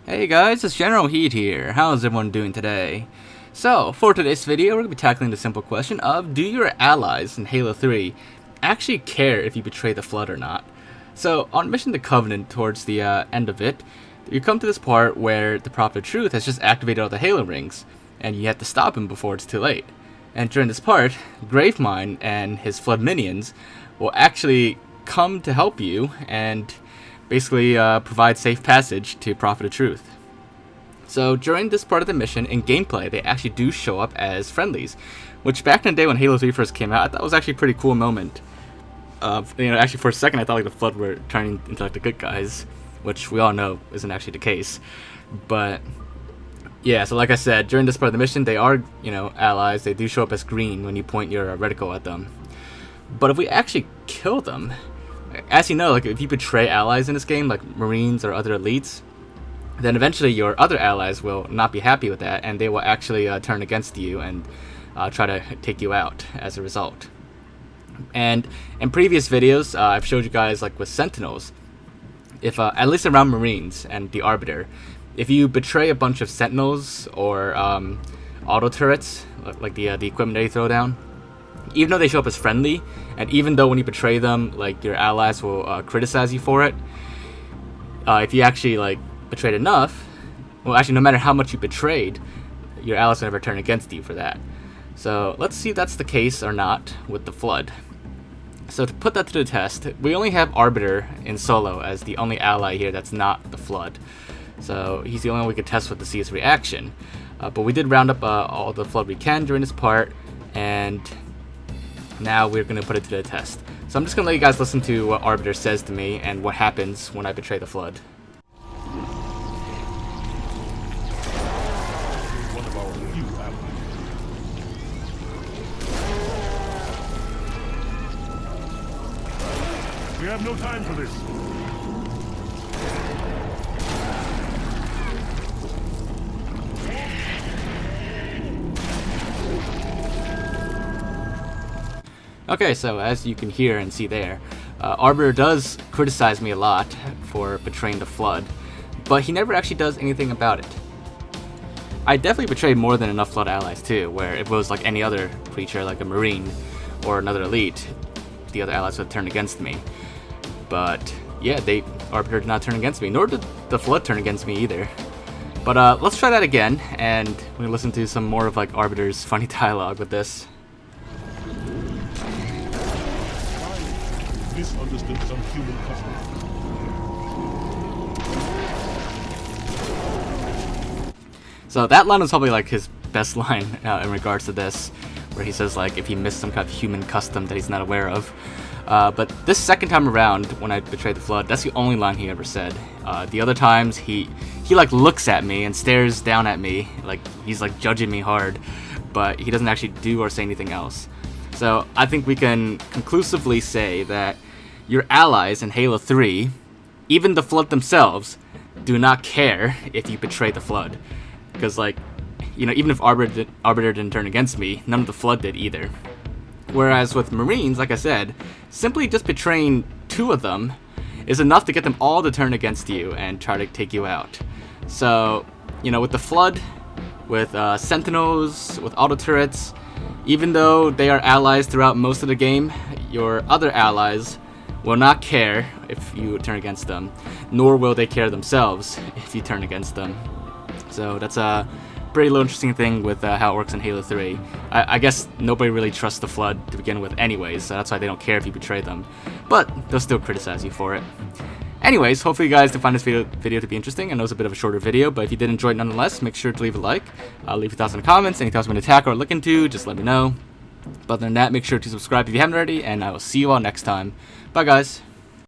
Hey guys, it's Generalkidd here. How's everyone doing today? So, for today's video, we're going to be tackling the simple question of, do your allies in Halo 3 actually care if you betray the Flood or not? So, on Mission to Covenant, towards the end of it, you come to this part where the Prophet of Truth has just activated all the Halo rings, and you have to stop him before it's too late. And during this part, Gravemind and his Flood minions will actually come to help you and basically provide safe passage to Prophet of Truth. So during this part of the mission, in gameplay, they actually do show up as friendlies, which back in the day when Halo 3 first came out, I thought was actually a pretty cool moment. Actually for a second I thought like the Flood were turning into like the good guys, which we all know isn't actually the case. But yeah, so like I said, during this part of the mission, they are, allies. They do show up as green when you point your reticle at them. But if we actually kill them, as you know, like if you betray allies in this game, like Marines or other elites, then eventually your other allies will not be happy with that, and they will actually turn against you and try to take you out as a result. And in previous videos, I've showed you guys, like with Sentinels, if at least around Marines and the Arbiter, if you betray a bunch of Sentinels or auto turrets, like the equipment that you throw down, even though they show up as friendly, and even though when you betray them, like your allies will criticize you for it, if you actually like betrayed enough, well, actually no matter how much you betrayed, your allies will never turn against you for that. So let's see if that's the case or not with the Flood. So to put that to the test, we only have Arbiter in solo as the only ally here that's not the Flood. So he's the only one we could test with to see his reaction. But we did round up all the Flood we can during this part, and now we're going to put it to the test. So I'm just going to let you guys listen to what Arbiter says to me and what happens when I betray the Flood. One of our few allies. We have no time for this. Okay, so as you can hear and see there, Arbiter does criticize me a lot for betraying the Flood, but he never actually does anything about it. I definitely betrayed more than enough Flood allies too, where if it was like any other creature, like a Marine or another elite, the other allies would turn against me. But yeah, Arbiter did not turn against me, nor did the Flood turn against me either. But let's try that again, and we're gonna listen to some more of like Arbiter's funny dialogue with this. Misunderstood some human custom. So that line is probably like his best line in regards to this, where he says like if he missed some kind of human custom that he's not aware of. But this second time around, when I betrayed the Flood, that's the only line he ever said. The other times he like looks at me and stares down at me, like he's like judging me hard, but he doesn't actually do or say anything else. So I think we can conclusively say that your allies in Halo 3, even the Flood themselves, do not care if you betray the Flood. Because, like, even if Arbiter didn't turn against me, none of the Flood did either. Whereas with Marines, like I said, simply just betraying 2 of them is enough to get them all to turn against you and try to take you out. So, with the Flood, with Sentinels, with auto turrets, even though they are allies throughout most of the game, your other allies will not care if you turn against them, nor will they care themselves if you turn against them. So that's a pretty little interesting thing with how it works in Halo 3. I guess nobody really trusts the Flood to begin with anyways, so that's why they don't care if you betray them. But they'll still criticize you for it. Anyways, hopefully you guys did find this video to be interesting. I know it's a bit of a shorter video, but if you did enjoy it nonetheless, make sure to leave a like. Leave your thoughts in the comments. Any thoughts you want to attack or look into, just let me know. But other than that, make sure to subscribe if you haven't already, and I will see you all next time. Bye, guys.